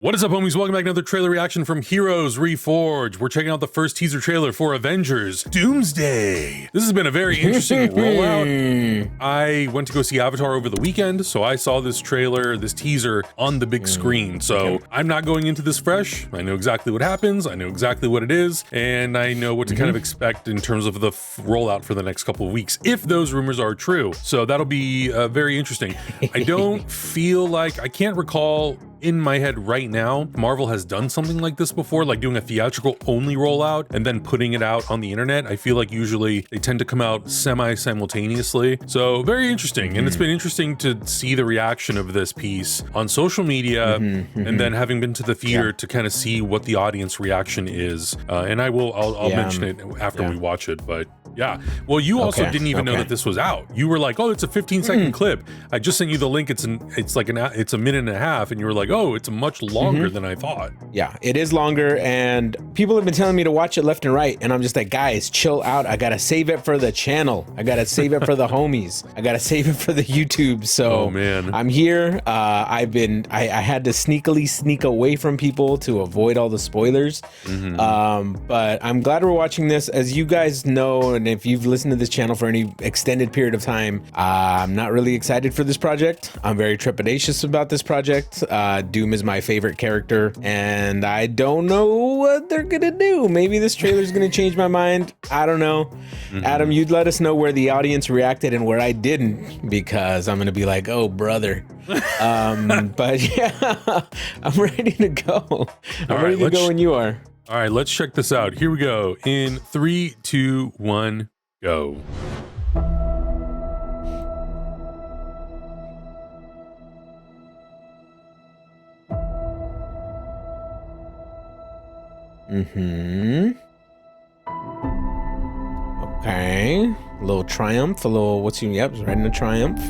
What is up, homies? Welcome back to another trailer reaction from Heroes Reforged. We're checking out the first teaser trailer for Avengers Doomsday. This has been a very interesting rollout. I went to go see Avatar over the weekend, so I saw this trailer, this teaser on the big screen. So I'm not going into this fresh. I know exactly what happens. I know exactly what it is, and I know what to kind of expect in terms of the rollout for the next couple of weeks, if those rumors are true. So that'll be very interesting. I don't feel like, I can't recall in my head right now, Marvel has done something like this before, like doing a theatrical only rollout and then putting it out on the internet. I feel like usually they tend to come out semi-simultaneously. So very interesting. And it's been interesting to see the reaction of this piece on social media and then having been to the theater to kind of see what the audience reaction is. And I'll mention it after we watch it, but yeah. Well, you also didn't even know that this was out. You were like, oh, it's a 15-second clip. I just sent you the link. It's a minute and a half. And you were like, oh, it's much longer than I thought. Yeah, it is longer. And people have been telling me to watch it left and right. And I'm just like, guys, chill out. I got to save it for the channel. I got to save it for the homies. I got to save it for the YouTube. So I'm here. I had to sneakily sneak away from people to avoid all the spoilers. But I'm glad we're watching this. As you guys know, and if you've listened to this channel for any extended period of time, I'm not really excited for this project. I'm very trepidatious about this project. Doom is my favorite character, and I don't know what they're gonna do. Maybe this trailer is gonna change my mind. I don't know. Adam, you'd let us know where the audience reacted and where I didn't, because I'm gonna be like, oh, brother. But yeah, I'm ready to go. I'm ready to go when you are. All right, let's check this out. Here we go. In 3, 2, 1, go. Okay. A little triumph, yep, riding a triumph.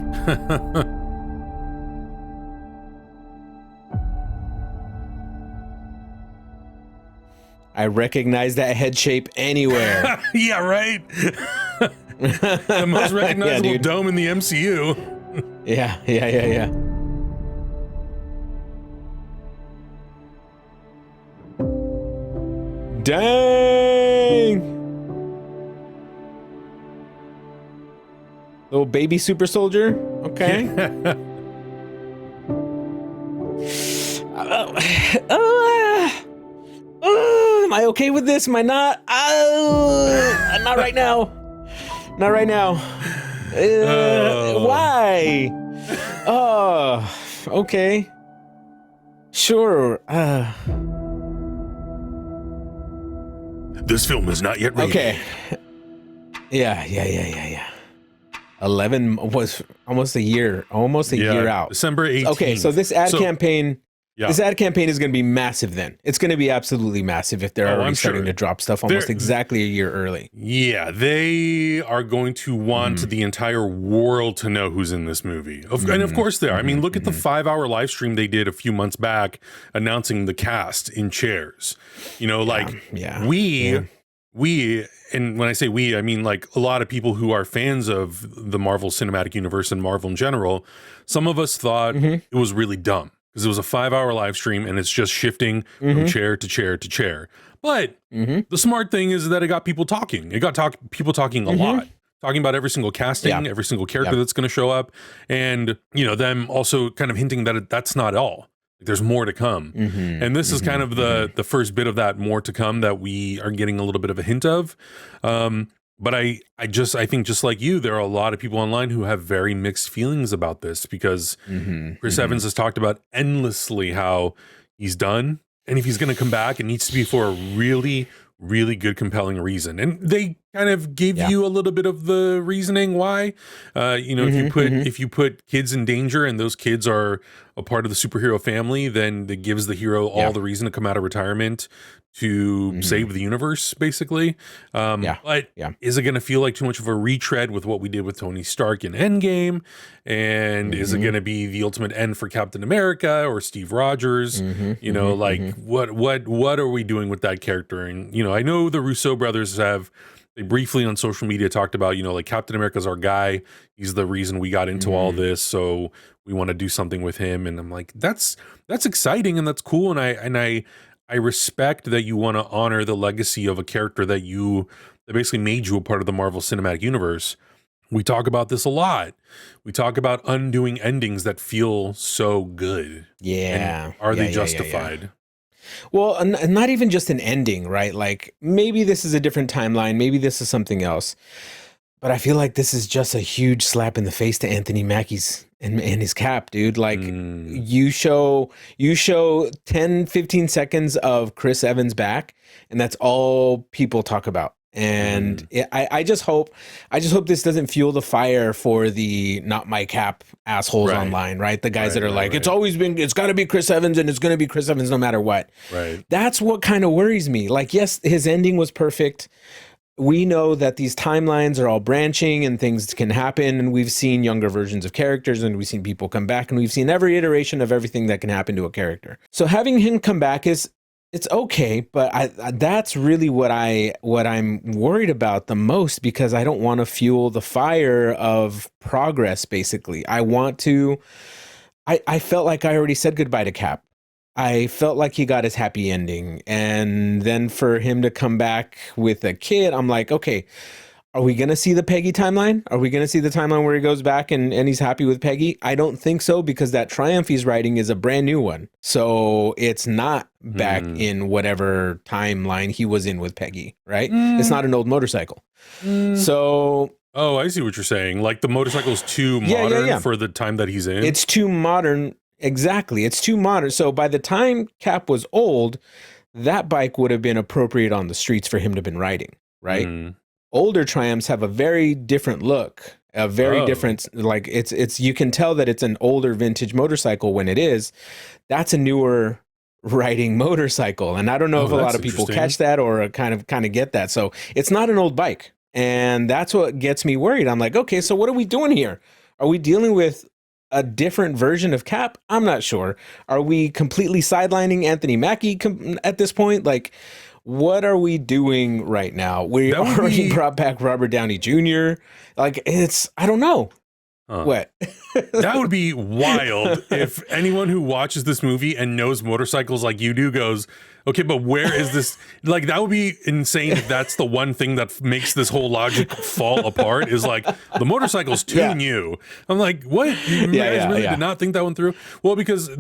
I recognize that head shape anywhere. Yeah, right? The most recognizable dome in the MCU. Yeah. Dang! Little baby super soldier. Okay. Am I okay with this? Am I not? Not right now. Not right now. Why? Oh, okay. Sure. This film is not yet rated. Okay. Yeah. 11 was almost a year out. December 18th. Okay, so this ad campaign, is going to be massive then. It's going to be absolutely massive if they're already starting to drop stuff almost exactly a year early. Yeah, they are going to want the entire world to know who's in this movie. And of course they are. I mean, look at the 5-hour live stream they did a few months back announcing the cast in chairs. You know, we, and when I say we, I mean like a lot of people who are fans of the Marvel Cinematic Universe and Marvel in general. Some of us thought it was really dumb because it was a 5-hour live stream and it's just shifting from chair to chair to chair. But the smart thing is that it got people talking. It got people talking a lot, talking about every single casting, every single character that's going to show up, and you know, them also kind of hinting that that's not all. There's more to come. And this is kind of the first bit of that more to come that we are getting a little bit of a hint of. But I think just like you, there are a lot of people online who have very mixed feelings about this because Chris Evans has talked about endlessly how he's done. And if he's going to come back, it needs to be for a really, really good, compelling reason. And they kind of gave you a little bit of the reasoning why. You know, if you put kids in danger and those kids are a part of the superhero family, then it gives the hero all the reason to come out of retirement to save the universe, basically. But is it going to feel like too much of a retread with what we did with Tony Stark in Endgame? And is it going to be the ultimate end for Captain America or Steve Rogers? You know, like what are we doing with that character? And, you know, I know the Russo brothers have they briefly on social media talked about, you know, like Captain America's our guy. He's the reason we got into all this. So we want to do something with him. And I'm like, that's exciting and that's cool. And I respect that you want to honor the legacy of a character that basically made you a part of the Marvel Cinematic Universe. We talk about this a lot. We talk about undoing endings that feel so good. Yeah. And are they justified? Well, and not even just an ending, right? Like maybe this is a different timeline. Maybe this is something else. But I feel like this is just a huge slap in the face to Anthony Mackie's and his Cap, dude. Like you show 10, 15 seconds of Chris Evans back, and that's all people talk about. And I just hope this doesn't fuel the fire for the not my Cap assholes online, right? The guys that are like, it's got to be Chris Evans and it's going to be Chris Evans no matter what. Right. That's what kind of worries me. Like, yes, his ending was perfect. We know that these timelines are all branching and things can happen. And we've seen younger versions of characters and we've seen people come back and we've seen every iteration of everything that can happen to a character. So having him come back it's okay, but that's really what I'm worried about the most, because I don't want to fuel the fire of progress, basically. I felt like I already said goodbye to Cap. I felt like he got his happy ending. And then for him to come back with a kid, I'm like, okay, are we going to see the Peggy timeline? Are we going to see the timeline where he goes back and he's happy with Peggy? I don't think so, because that Triumph he's writing is a brand new one. So it's not back in whatever timeline he was in with Peggy, right? It's not an old motorcycle. So... Oh, I see what you're saying. Like the motorcycle's too modern for the time that he's in? It's too modern. Exactly. It's too modern. So by the time Cap was old, that bike would have been appropriate on the streets for him to have been riding, right? Older Triumphs have a very different look, a very different, like it's you can tell that it's an older vintage motorcycle when it is. That's a newer riding motorcycle. And I don't know if a lot of people catch that or kind of get that. So it's not an old bike. And that's what gets me worried. I'm like, okay, so what are we doing here? Are we dealing with a different version of Cap? I'm not sure. Are we completely sidelining Anthony Mackie at this point? Like, what are we doing right now? We already brought back Robert Downey Jr. Like, I don't know. What? That would be wild if anyone who watches this movie and knows motorcycles like you do goes, okay, but where is this? Like, that would be insane if that's the one thing that makes this whole logic fall apart, is like, the motorcycle's too new. I'm like, what? You guys really did not think that one through? Well, because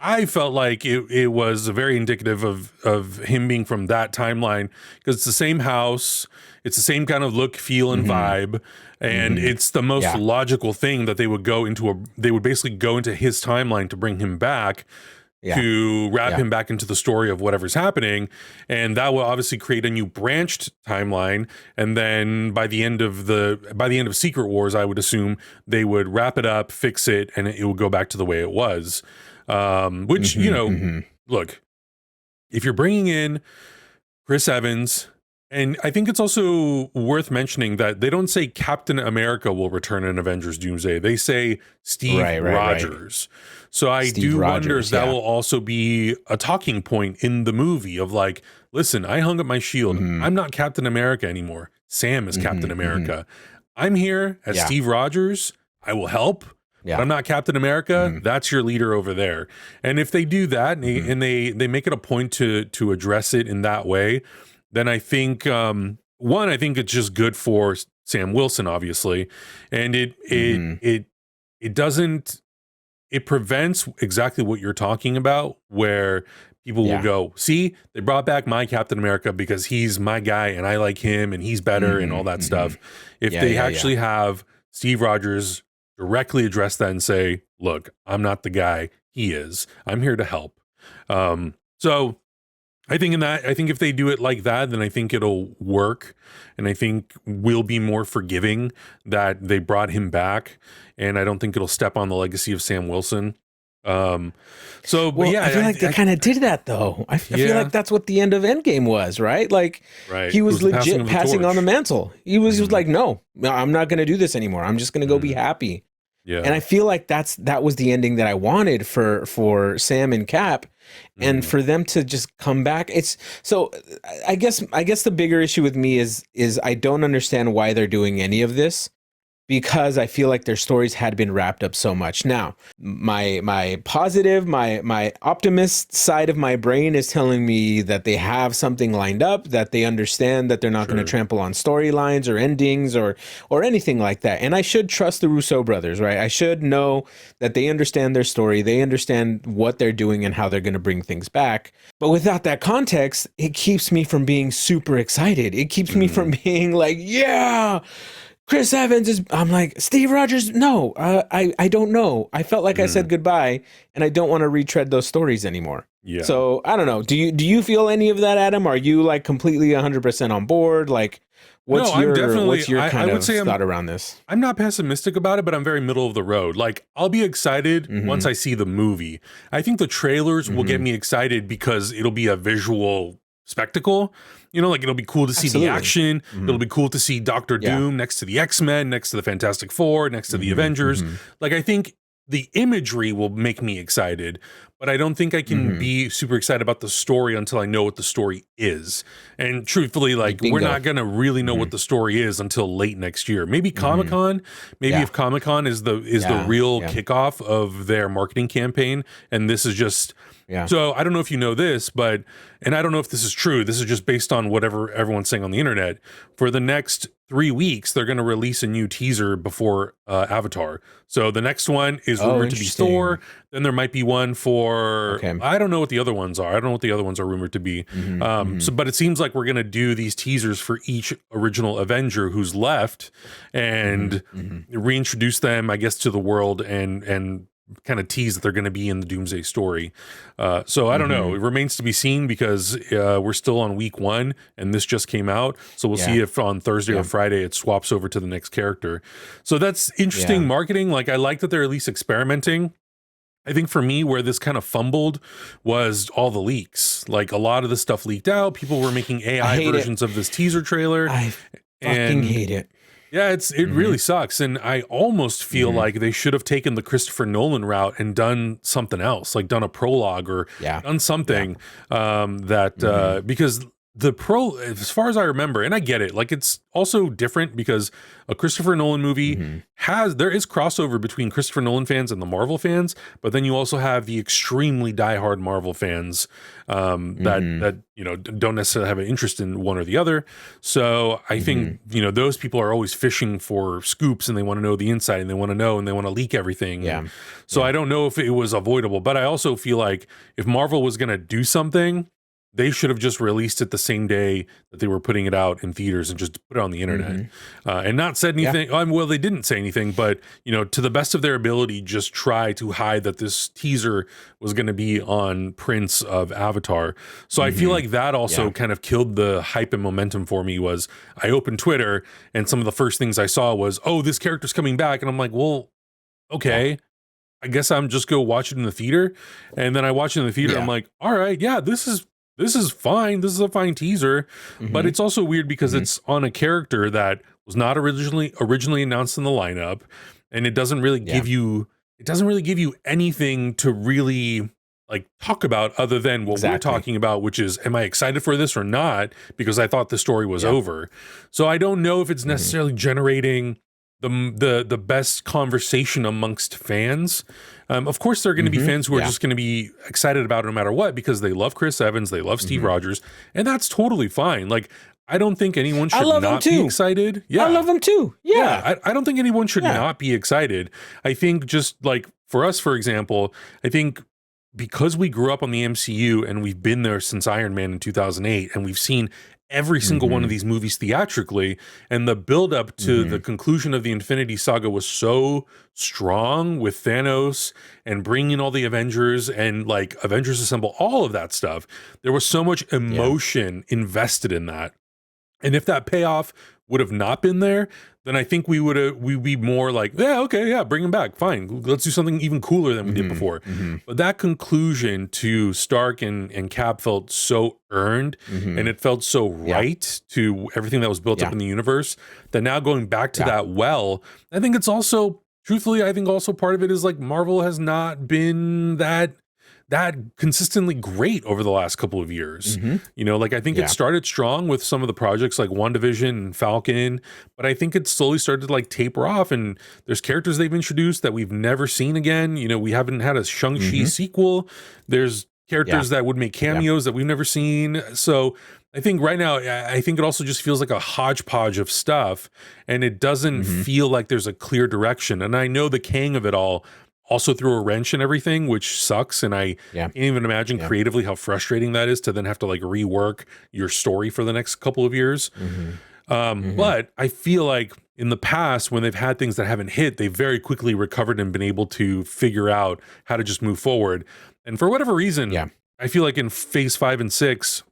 I felt like it was very indicative of him being from that timeline, because it's the same house, it's the same kind of look, feel, and vibe, and it's the most logical thing that they would basically go into his timeline to bring him back, to wrap him back into the story of whatever's happening, and that will obviously create a new branched timeline. And then by the end of Secret Wars, I would assume they would wrap it up, fix it, and it would go back to the way it was. Which, look, if you're bringing in Chris Evans, and I think it's also worth mentioning that they don't say Captain America will return in Avengers Doomsday. They say Steve Rogers. So I wonder if that will also be a talking point in the movie of like, listen, I hung up my shield. I'm not Captain America anymore. Sam is Captain America. I'm here as Steve Rogers. I will help. But I'm not Captain America. That's your leader over there. And if they do that and they make it a point to address it in that way, then I think I think it's just good for Sam Wilson, obviously, and it prevents exactly what you're talking about, where people will go, see, they brought back my Captain America because he's my guy and I like him and he's better and all that stuff. If they actually have Steve Rogers directly address that and say, look, I'm not the guy, he is. I'm here to help. So I think if they do it like that, then I think it'll work. And I think we'll be more forgiving that they brought him back. And I don't think it'll step on the legacy of Sam Wilson. I feel like they kind of did that though. I feel like that's what the end of Endgame was, right? Like he was legit passing on the mantle. He was like, no, I'm not going to do this anymore. I'm just going to go be happy. Yeah. And I feel like that was the ending that I wanted for Sam and Cap. And for them to just come back, it's so I guess the bigger issue with me is I don't understand why they're doing any of this, because I feel like their stories had been wrapped up so much. Now, my positive, my optimist side of my brain is telling me that they have something lined up, that they understand that they're not going to trample on storylines or endings or anything like that. And I should trust the Russo brothers, right? I should know that they understand their story, they understand what they're doing and how they're going to bring things back. But without that context, it keeps me from being super excited. It keeps me from being like, yeah, Chris Evans is, I'm like, Steve Rogers, no, I don't know. I felt like I said goodbye, and I don't want to retread those stories anymore. Yeah. So I don't know. Do you feel any of that, Adam? Are you like completely 100% on board? Like, what's your kind of thought around this? I'm not pessimistic about it, but I'm very middle of the road. Like, I'll be excited once I see the movie. I think the trailers will get me excited because it'll be a visual spectacle. You know, like, it'll be cool to see the action. It'll be cool to see Doctor Doom next to the X-Men, next to the Fantastic Four, next to the Avengers. Like, I think the imagery will make me excited, but I don't think I can be super excited about the story until I know what the story is. And truthfully, like, we're not going to really know what the story is until late next year. Maybe Comic-Con, if Comic-Con is the real kickoff of their marketing campaign, and this is just... So I don't know if you know this, but, and I don't know if this is true, this is just based on whatever everyone's saying on the internet. For the next 3 weeks, they're going to release a new teaser before Avatar. So the next one is rumored to be Thor. Then there might be one for, I don't know what the other ones are. I don't know what the other ones are rumored to be. But it seems like we're going to do these teasers for each original Avenger who's left and reintroduce them, I guess, to the world and kind of tease that they're going to be in the Doomsday story. So I don't know. It remains to be seen because we're still on week 1 and this just came out. So we'll see if on Thursday or Friday it swaps over to the next character. So that's interesting marketing. Like, I like that they're at least experimenting. I think for me, where this kind of fumbled was all the leaks. Like, a lot of the stuff leaked out. People were making AI versions of this teaser trailer. I fucking hate it. Yeah, it really sucks. And I almost feel like they should have taken the Christopher Nolan route and done something else, like done a prologue or done something because as far as I remember, and I get it, like, it's also different because a Christopher Nolan movie there is crossover between Christopher Nolan fans and the Marvel fans, but then you also have the extremely diehard Marvel fans that you know, don't necessarily have an interest in one or the other. So I think, you know, those people are always fishing for scoops and they want to know the inside and they want to know and they want to leak everything. So I don't know if it was avoidable, but I also feel like if Marvel was going to do something, they should have just released it the same day that they were putting it out in theaters and just put it on the internet and not said anything. Well, they didn't say anything, but, you know, to the best of their ability, just try to hide that this teaser was going to be on prints of Avatar. So I feel like that also kind of killed the hype and momentum for me. Was I opened Twitter and some of the first things I saw was, oh, this character's coming back. And I'm like, well, okay. I guess I'm just go watch it in the theater. And then I watch it in the theater. I'm like, all right, this is fine. This is a fine teaser, but it's also weird because it's on a character that was not originally announced in the lineup, and it doesn't really give you anything to really like talk about other than what we're talking about, which is, am I excited for this or not? Because I thought the story was over. So I don't know if it's necessarily generating the best conversation amongst fans. Of course, there are going to be fans who are just going to be excited about it no matter what because they love Chris Evans, they love Steve Rogers, and that's totally fine. Like, I don't think anyone should not be excited. I love them too. I don't think anyone should not be excited. I think just like for us, for example, I think because we grew up on the MCU and we've been there since Iron Man in 2008 and we've seen every single one of these movies theatrically, and the build up to the conclusion of the Infinity Saga was so strong with Thanos and bringing all the Avengers and like Avengers Assemble, all of that stuff. There was so much emotion invested in that. And if that payoff would have not been there, then I think we'd be more like, bring him back. Fine. Let's do something even cooler than we did before. But that conclusion to Stark and Cap felt so earned and it felt so right to everything that was built up in the universe that now going back to that I think it's also truthfully, I think also part of it is like Marvel has not been that consistently great over the last couple of years. You know, like I think it started strong with some of the projects like WandaVision and Falcon, but I think it slowly started to like taper off, and there's characters they've introduced that we've never seen again. You know, we haven't had a Shang-Chi sequel. There's characters that would make cameos that we've never seen. So I think right now, I think it also just feels like a hodgepodge of stuff, and it doesn't feel like there's a clear direction. And I know the Kang of it all also threw a wrench in everything, which sucks. And I can't even imagine creatively how frustrating that is to then have to like rework your story for the next couple of years. But I feel like in the past, when they've had things that haven't hit, they've very quickly recovered and been able to figure out how to just move forward. And for whatever reason, I feel like in phase 5 and 6,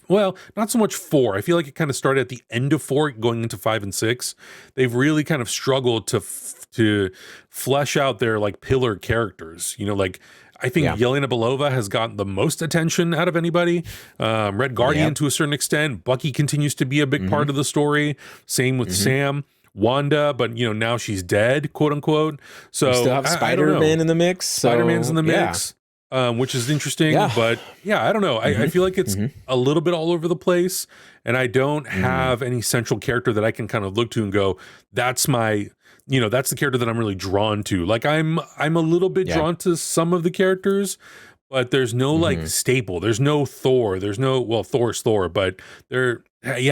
well, not so much 4. I feel like it kind of started at the end of 4 going into 5 and 6. They've really kind of struggled to flesh out their like pillar characters. You know, like I think Yelena Belova has gotten the most attention out of anybody. Red Guardian to a certain extent. Bucky continues to be a big part of the story. Same with Sam. Wanda, but you know, now she's dead, quote unquote. So we still have Spider-Man in the mix. So, Spider-Man's in the mix. Which is interesting, but I don't know. I feel like it's a little bit all over the place, and I don't have any central character that I can kind of look to and go, that's my, you know, that's the character that I'm really drawn to. Like I'm a little bit drawn to some of the characters, but there's no like staple. There's no Thor. There's no, well, Thor's Thor, but there, I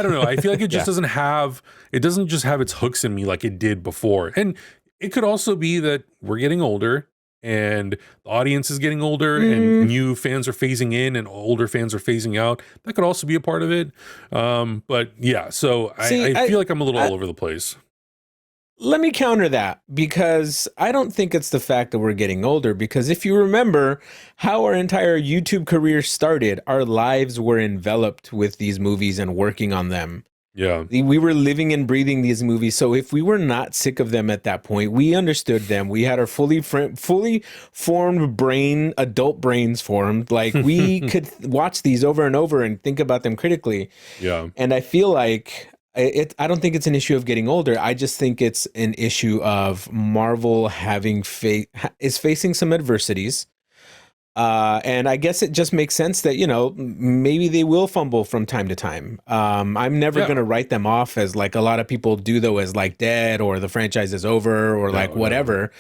don't know. I feel like it just doesn't just have its hooks in me like it did before. And it could also be that we're getting older, and the audience is getting older, and new fans are phasing in and older fans are phasing out. That could also be a part of it. But yeah, so I feel like I'm a little all over the place. Let me counter that, because I don't think it's the fact that we're getting older, because if you remember how our entire YouTube career started, our lives were enveloped with these movies and working on them. Yeah. We were living and breathing these movies. So if we were not sick of them at that point, we understood them. We had our fully formed brain, adult brains formed. Like we could watch these over and over and think about them critically. Yeah. And I feel like I don't think it's an issue of getting older. I just think it's an issue of Marvel is facing some adversities. And I guess it just makes sense that, you know, maybe they will fumble from time to time. I'm never going to write them off as like a lot of people do, though, as like dead or the franchise is over or whatever.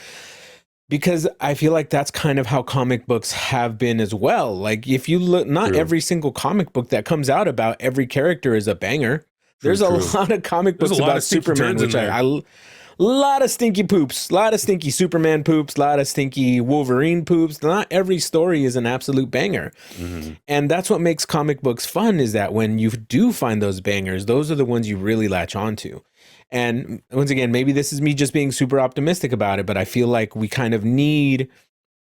Because I feel like that's kind of how comic books have been as well. Like if you look, not every single comic book that comes out about every character is a banger. There's a lot of comic books about Superman, which I lot of stinky poops, a lot of stinky Superman poops, a lot of stinky Wolverine poops. Not every story is an absolute banger. And that's what makes comic books fun, is that when you do find those bangers, those are the ones you really latch onto. And once again, maybe this is me just being super optimistic about it, but I feel like we kind of need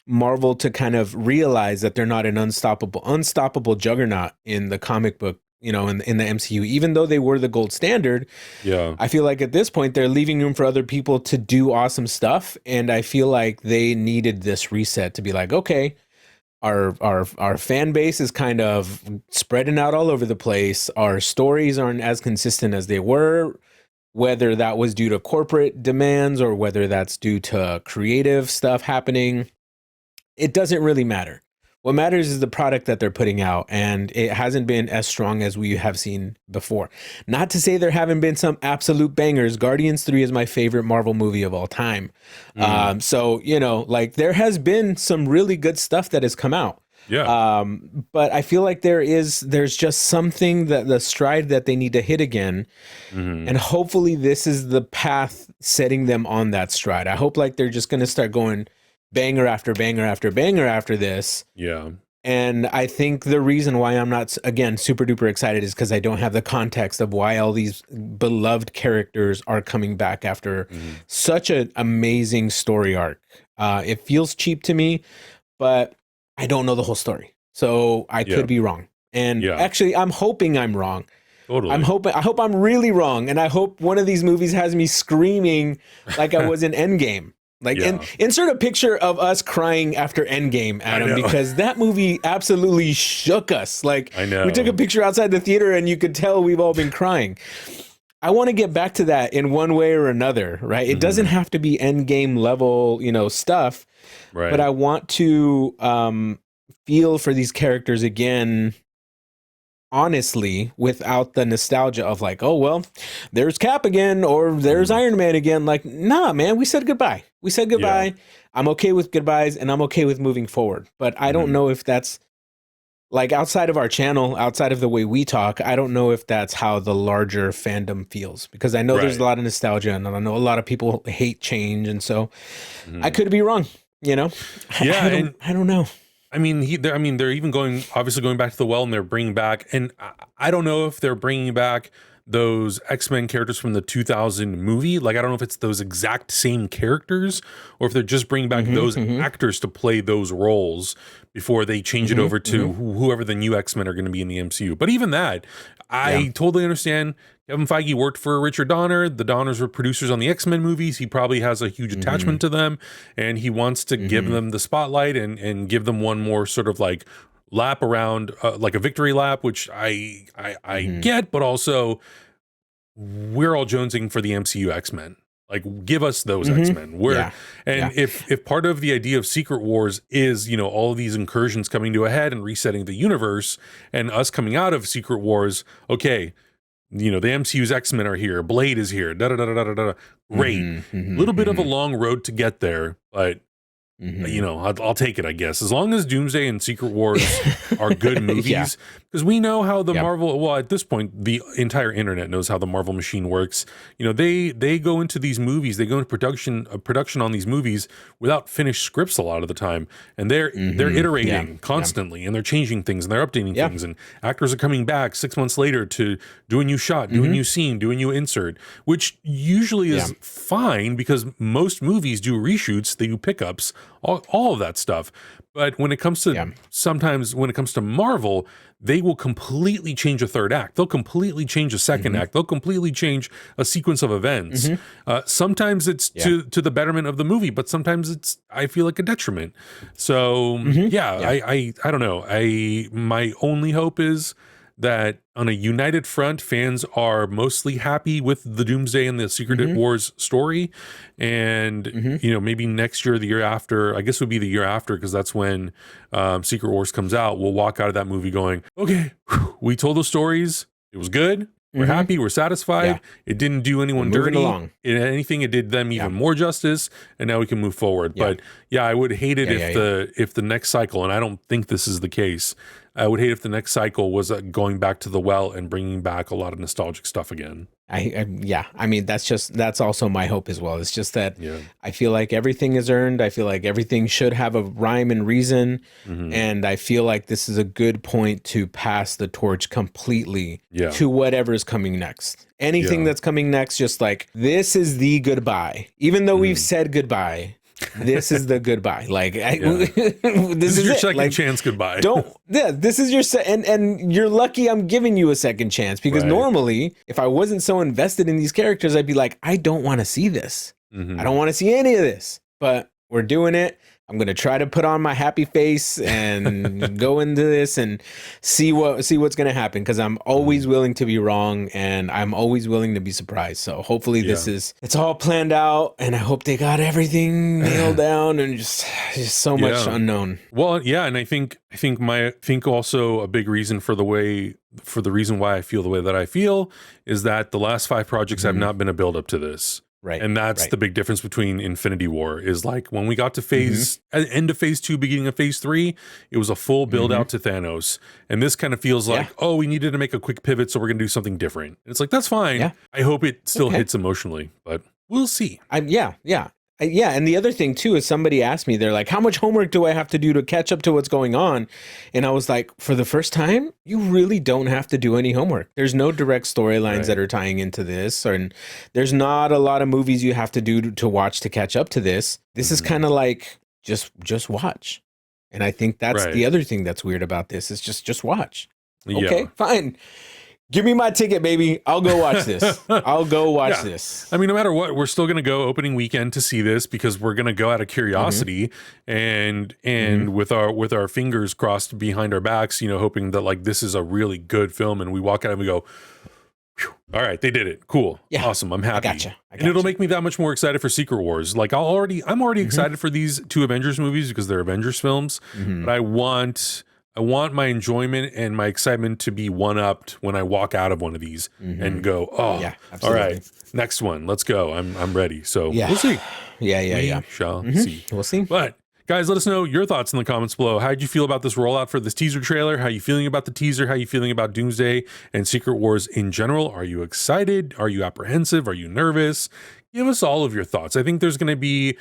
Marvel to kind of realize that they're not an unstoppable juggernaut in the comic book, you know, in the MCU, even though they were the gold standard. I feel like at this point they're leaving room for other people to do awesome stuff, and I feel like they needed this reset to be like, okay, our fan base is kind of spreading out all over the place. Our stories aren't as consistent as they were, whether that was due to corporate demands or whether that's due to creative stuff happening. It doesn't really matter. What matters is the product that they're putting out, and it hasn't been as strong as we have seen before. Not to say there haven't been some absolute bangers. Guardians 3 is my favorite Marvel movie of all time. So, you know, like there has been some really good stuff that has come out. But I feel like there's just something, that the stride that they need to hit again. And hopefully this is the path setting them on that stride. I hope like they're just going to start going banger after banger after banger after this. And I think the reason why I'm not, again, super duper excited is because I don't have the context of why all these beloved characters are coming back after such an amazing story arc. It feels cheap to me, but I don't know the whole story. So I could be wrong. And actually, I'm hoping I'm wrong. Totally. I hope I'm really wrong. And I hope one of these movies has me screaming like I was in Endgame. Like, insert a picture of us crying after Endgame, Adam, because that movie absolutely shook us. Like, we took a picture outside the theater and you could tell we've all been crying. I want to get back to that in one way or another, right? It doesn't have to be Endgame level, stuff, right? But I want to feel for these characters again, honestly, without the nostalgia of like, oh well, there's Cap again or there's Iron Man again. Like, nah, man, we said goodbye. We said goodbye. Yeah. I'm okay with goodbyes and I'm okay with moving forward. But I don't know if that's like outside of our channel, outside of the way we talk, I don't know if that's how the larger fandom feels, because I know there's a lot of nostalgia and I know a lot of people hate change. And so I could be wrong, Yeah. I don't know. I mean, they're even going back to the well, and they're bringing back, and I don't know if they're bringing back those X-Men characters from the 2000 movie. Like, I don't know if it's those exact same characters or if they're just bringing back those actors to play those roles before they change it over to whoever the new X-Men are going to be in the MCU. But even that, I totally understand. Kevin Feige worked for Richard Donner. The Donners were producers on the X-Men movies. He probably has a huge attachment to them, and he wants to give them the spotlight and give them one more sort of like lap around, like a victory lap, which I get, but also we're all jonesing for the MCU X-Men. Like, give us those X-Men. If part of the idea of Secret Wars is, all of these incursions coming to a head and resetting the universe and us coming out of Secret Wars, okay, the MCU's X-Men are here, Blade is here, great. Little bit of a long road to get there, but I'll take it, I guess, as long as Doomsday and Secret Wars are good movies, because we know how the Marvel, well, at this point, the entire internet knows how the Marvel machine works. They go into these movies, they go into production on these movies without finished scripts a lot of the time, and they're iterating constantly, and they're changing things, and they're updating things, and actors are coming back 6 months later to do a new shot, do a new scene, do a new insert, which usually is fine, because most movies do reshoots, they do pickups, all of that stuff. But when it comes to sometimes when it comes to Marvel, they will completely change a third act. They'll completely change a second act. They'll completely change a sequence of events. Sometimes it's to the betterment of the movie, but sometimes it's, I feel like, a detriment. So I don't know. My only hope is that on a united front, fans are mostly happy with the Doomsday and the Secret Wars story. And, maybe next year, the year after, I guess it would be the year after, because that's when Secret Wars comes out, we'll walk out of that movie going, okay, we told those stories. It was good. We're happy. We're satisfied. It didn't do anyone dirty. Anything, it did them even more justice. And now we can move forward. But I would hate it if the next cycle, and I don't think this is the case, I would hate if the next cycle was going back to the well and bringing back a lot of nostalgic stuff again. I mean, that's also my hope as well. It's just that I feel like everything is earned. I feel like everything should have a rhyme and reason. And I feel like this is a good point to pass the torch completely to whatever's coming next. Anything that's coming next, just like, this is the goodbye. Even though we've said goodbye, this is the goodbye. Like, this is your it. second chance goodbye. This is your and you're lucky I'm giving you a second chance, because normally if I wasn't so invested in these characters, I'd be like, I don't want to see this. I don't want to see any of this, but we're doing it. I'm going to try to put on my happy face and go into this and see what's going to happen, because I'm always willing to be wrong and I'm always willing to be surprised. So hopefully it's all planned out, and I hope they got everything nailed down, and just so much unknown. Well, and I think also a big reason for the reason why I feel the way that I feel is that the last 5 projects have not been a build up to this. Right. And that's the big difference between Infinity War, is like when we got to end of phase 2, beginning of phase 3, it was a full build out to Thanos. And this kind of feels like, oh, we needed to make a quick pivot, so we're going to do something different. It's like, that's fine. Yeah. I hope it still hits emotionally, but we'll see. And the other thing too is, somebody asked me, they're like, how much homework do I have to do to catch up to what's going on? And I was like, for the first time, you really don't have to do any homework. There's no direct storylines that are tying into this, and there's not a lot of movies you have to do to watch to catch up to this. This is kind of like, just watch. And I think that's the other thing that's weird about this, is just watch. Okay, fine. Give me my ticket, baby. I'll go watch this. I'll go watch this. I mean, no matter what, we're still going to go opening weekend to see this, because we're going to go out of curiosity and with our fingers crossed behind our backs, hoping that like this is a really good film, and we walk out and we go, All right, they did it. Cool. Yeah. Awesome. I'm happy. I gotcha. And it'll make me that much more excited for Secret Wars. Like I'm already excited for these 2 Avengers movies because they're Avengers films. But I want my enjoyment and my excitement to be one-upped when I walk out of one of these and go, oh, Yeah, all right, next one. Let's go. I'm ready. So we'll see. Yeah. Shall see. We'll see. But guys, let us know your thoughts in the comments below. How did you feel about this rollout for this teaser trailer? How are you feeling about the teaser? How are you feeling about Doomsday and Secret Wars in general? Are you excited? Are you apprehensive? Are you nervous? Give us all of your thoughts. I think there's going to be,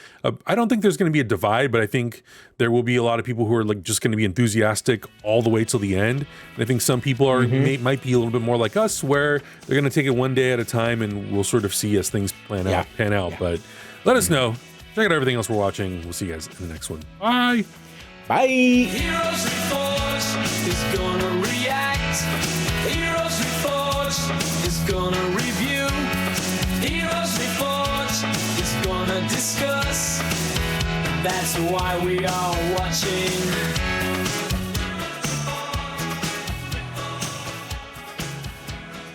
I don't think there's going to be a divide, but I think there will be a lot of people who are like just going to be enthusiastic all the way till the end. And I think some people are might be a little bit more like us, where they're going to take it one day at a time, and we'll sort of see as things pan out. But let us know. Check out everything else we're watching. We'll see you guys in the next one. Bye. Bye. Heroes Reforged is gonna react. Heroes Reforged is gonna review. Heroes Reforged is gonna discuss. That's why we are watching.